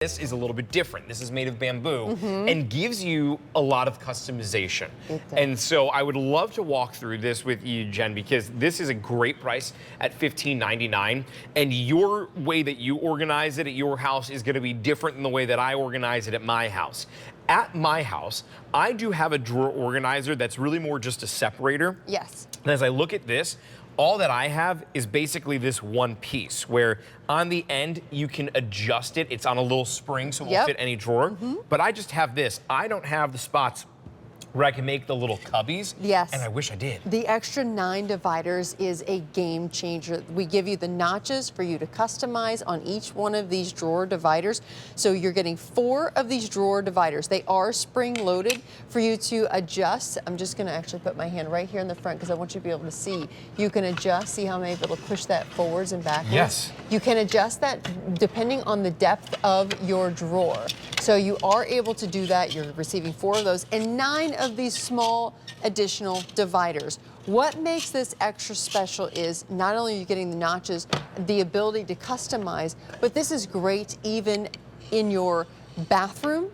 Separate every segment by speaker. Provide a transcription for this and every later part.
Speaker 1: This is a little bit different. This is made of bamboo and gives you a lot of customization. And so I would love to walk through this with you, Jen, because this is a great price at $15.99. And your way that you organize it at your house is going to be different than the way that I organize it at my house. At my house, I do have a drawer organizer that's really more just a separator.
Speaker 2: Yes.
Speaker 1: And as I look at this, all that I have is basically this one piece where on the end you can adjust it. It's on a little spring so it won't fit any drawer. But I just have this. I don't have the spots where I can make the little cubbies.
Speaker 2: Yes.
Speaker 1: And I wish I did.
Speaker 2: The extra 9 dividers is a game changer. We give you the notches for you to customize on each one of these drawer dividers. So you're getting 4 of these drawer dividers. They are spring loaded for you to adjust. I'm just gonna actually put my hand right here in the front because I want you to be able to see. You can adjust, see how I'm able to push that forwards and backwards?
Speaker 1: Yes.
Speaker 2: You can adjust that depending on the depth of your drawer. So you are able to do that. You're receiving 4 of those and 9 of these small additional dividers. What makes this extra special is not only are you getting the notches, the ability to customize, but this is great even in your bathroom,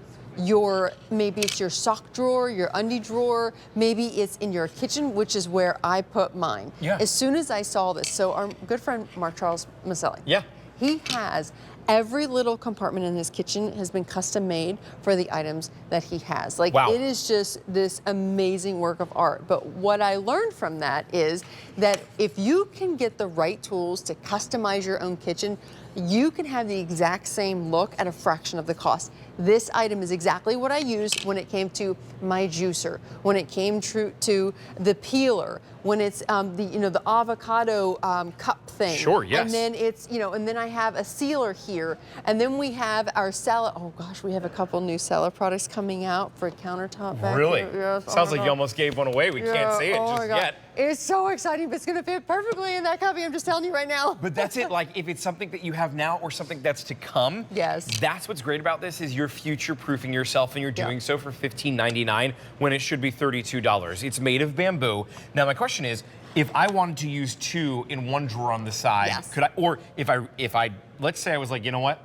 Speaker 2: maybe it's your sock drawer, your undie drawer, maybe it's in your kitchen, which is where I put mine.
Speaker 1: Yeah.
Speaker 2: As soon as I saw this, so our good friend Mark Charles Maselli, he has every little compartment in his kitchen has been custom made for the items that he has. Like, it is just this amazing work of art. But what I learned from that is that if you can get the right tools to customize your own kitchen, you can have the exact same look at a fraction of the cost. This item is exactly what I used when it came to my juicer, when it came to the peeler, when it's the avocado cup thing.
Speaker 1: Sure, yes.
Speaker 2: And then it's, and then I have a sealer here. And then we have our Cella, oh gosh, we have a couple new Cella products coming out for a countertop back
Speaker 1: Really?
Speaker 2: here. Yes.
Speaker 1: Sounds like you almost gave one away. We can't say it just yet.
Speaker 2: It's so exciting, but it's gonna fit perfectly in that cubby, I'm just telling you right now.
Speaker 1: But that's it, like if it's something that you have now or something that's to come, that's what's great about this is you're future-proofing yourself and you're doing so for $15.99 when it should be $32. It's made of bamboo. Now my question is, if I wanted to use 2 in one drawer on the side, could I, or if I, let's say I was like, you know what?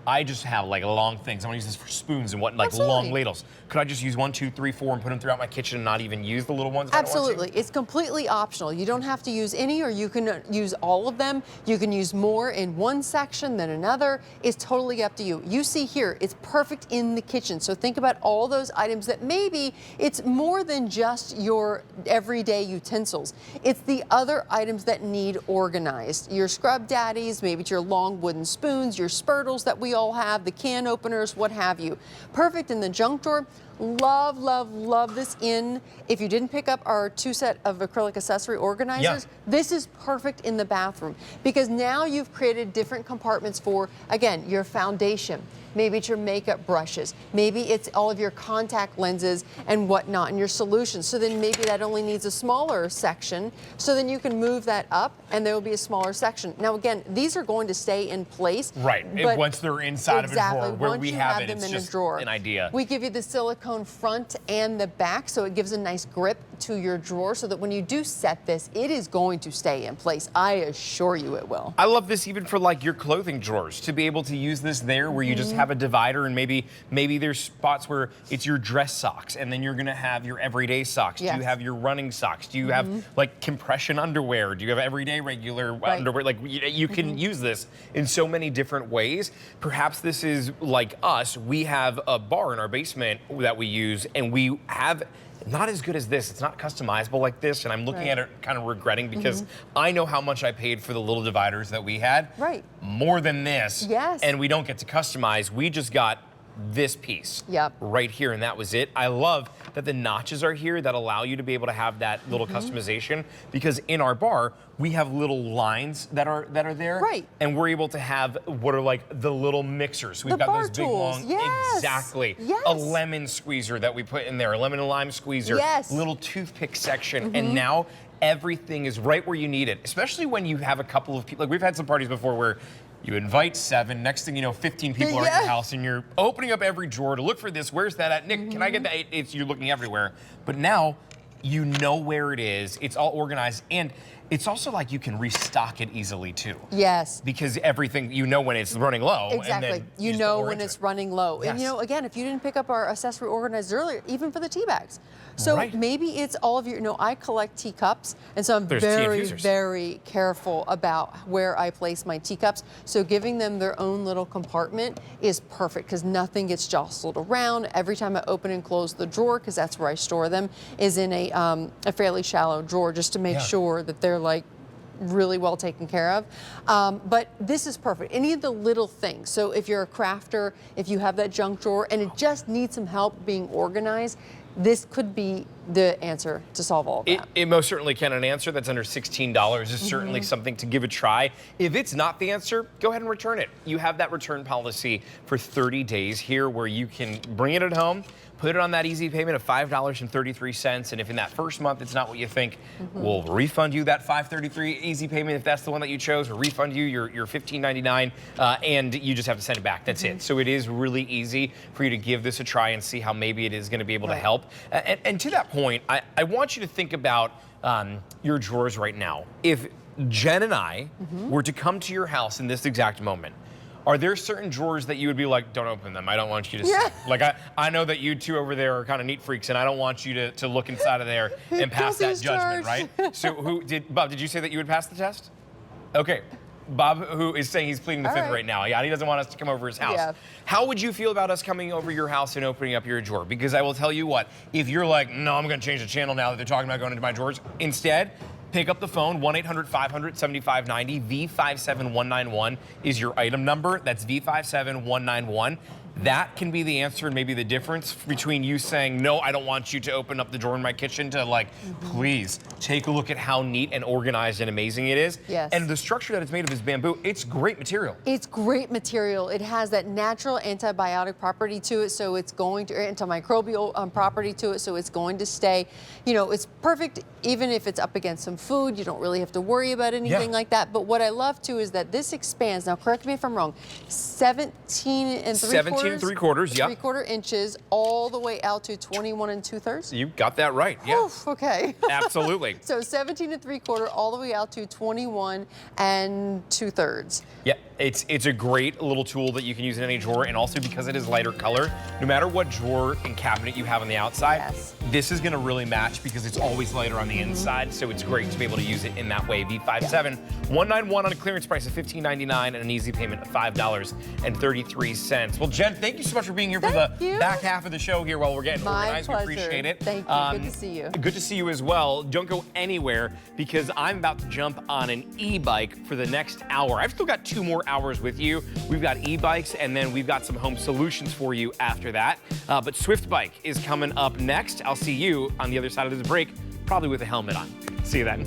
Speaker 1: I just have like long things. I want to use this for spoons and long ladles. Could I just use 1, 2, 3, 4 and put them throughout my kitchen and not even use the little ones?
Speaker 2: Absolutely. It's completely optional. You don't have to use any, or you can use all of them. You can use more in one section than another. It's totally up to you. You see here, it's perfect in the kitchen. So think about all those items that maybe it's more than just your everyday utensils. It's the other items that need organized. Your scrub daddies, maybe it's your long wooden spoons, your spurtles that we all have, the can openers, what have you. Perfect in the junk drawer. Love, love, love this in. If you didn't pick up our 2 set of acrylic accessory organizers, this is perfect in the bathroom because now you've created different compartments for, again, your foundation. Maybe it's your makeup brushes. Maybe it's all of your contact lenses and whatnot and your solutions. So then maybe that only needs a smaller section. So then you can move that up and there will be a smaller section. Now again, these are going to stay in place.
Speaker 1: Right, once they're inside of a drawer where we have it, it's just an idea.
Speaker 2: We give you the silicone front and the back so it gives a nice grip to your drawer so that when you do set this, it is going to stay in place. I assure you it will.
Speaker 1: I love this even for like your clothing drawers, to be able to use this there where you just have a divider and maybe there's spots where it's your dress socks and then you're gonna have your everyday socks. Do you have your running socks? Do you have like compression underwear? Do you have everyday regular underwear? Like you can use this in so many different ways. Perhaps this is like us. We have a bar in our basement that we use and we have not as good as this. It's not customizable like this, and I'm looking at it kind of regretting because I know how much I paid for the little dividers that we had. More than this. And we don't get to customize. We just got this piece right here, and that was it. I love that the notches are here that allow you to be able to have that little customization because in our bar, we have little lines that are there. And we're able to have what are like the little mixers. We've got those big long, a lemon squeezer that we put in there, a lemon and lime squeezer, little toothpick section, and now everything is right where you need it, especially when you have a couple of people. Like we've had some parties before where you invite 7, next thing you know, 15 people are at your house and you're opening up every drawer to look for this. Where's that at? Nick, can I get that? You're looking everywhere. But now you know where it is. It's all organized. And It's also like you can restock it easily too.
Speaker 2: Yes.
Speaker 1: Because everything, you know when it's running low.
Speaker 2: Exactly.
Speaker 1: And then
Speaker 2: you know when it's running low.
Speaker 1: Yes.
Speaker 2: And you know, again, if you didn't pick up our accessory organizer earlier, even for the tea bags. So maybe it's all of your, I collect teacups, and so I'm very careful about where I place my teacups. So giving them their own little compartment is perfect because nothing gets jostled around. Every time I open and close the drawer, because that's where I store them, is in a fairly shallow drawer just to make sure that they're like really well taken care of. But this is perfect. Any of the little things. So if you're a crafter, if you have that junk drawer and it just needs some help being organized, this could be the answer to solve all of that.
Speaker 1: It most certainly can. An answer that's under $16 is certainly something to give a try. If it's not the answer, go ahead and return it. You have that return policy for 30 days here where you can bring it at home, put it on that easy payment of $5.33, and if in that first month it's not what you think, we'll refund you that $5.33 easy payment if that's the one that you chose. We'll refund you your $15.99, and you just have to send it back. That's it. So it is really easy for you to give this a try and see how maybe it is going to be able to help. And to that point, I want you to think about your drawers right now. If Jen and I were to come to your house in this exact moment, are there certain drawers that you would be like, don't open them, I don't want you to see? Like, I know that you two over there are kind of neat freaks, and I don't want you to look inside of there and pass that judgment, right? So Bob, did you say that you would pass the test? Okay. Bob, who is saying he's pleading the fifth right now. Yeah, he doesn't want us to come over his house. Yeah. How would you feel about us coming over your house and opening up your drawer? Because I will tell you what, if you're like, no, I'm going to change the channel now that they're talking about going into my drawers, instead, pick up the phone, 1-800-500-7590, V57191 is your item number. That's V57191. That can be the answer and maybe the difference between you saying, no, I don't want you to open up the drawer in my kitchen, to like, please take a look at how neat and organized and amazing it is.
Speaker 2: Yes.
Speaker 1: And the structure that it's made of is bamboo. It's great material.
Speaker 2: It's great material. It has that natural antibiotic property to it, so it's going to, antimicrobial property to it, so it's going to stay, it's perfect even if it's up against some food. You don't really have to worry about anything like that. But what I love too is that this expands, now correct me if I'm wrong, 17 3/4 inches all the way out to 21 2/3.
Speaker 1: You got that right. Yeah.
Speaker 2: Oof, okay.
Speaker 1: Absolutely.
Speaker 2: So 17 3/4 all the way out to 21 2/3.
Speaker 1: Yeah, it's a great little tool that you can use in any drawer, and also because it is lighter color, no matter what drawer and cabinet you have on the outside, this is going to really match because it's always lighter on the inside. So it's great to be able to use it in that way. V57191 on a clearance price of $15.99 and an easy payment of $5.33. Well, Jen, thank you so much for being here for the back half of the show here while we're getting organized.
Speaker 2: Pleasure.
Speaker 1: We appreciate it.
Speaker 2: Thank you. Good to see you.
Speaker 1: Good to see you as well. Don't go anywhere because I'm about to jump on an e-bike for the next hour. I've still got 2 more hours with you. We've got e-bikes, and then we've got some home solutions for you after that. But Swift Bike is coming up next. I'll see you on the other side of this break, probably with a helmet on. See you then.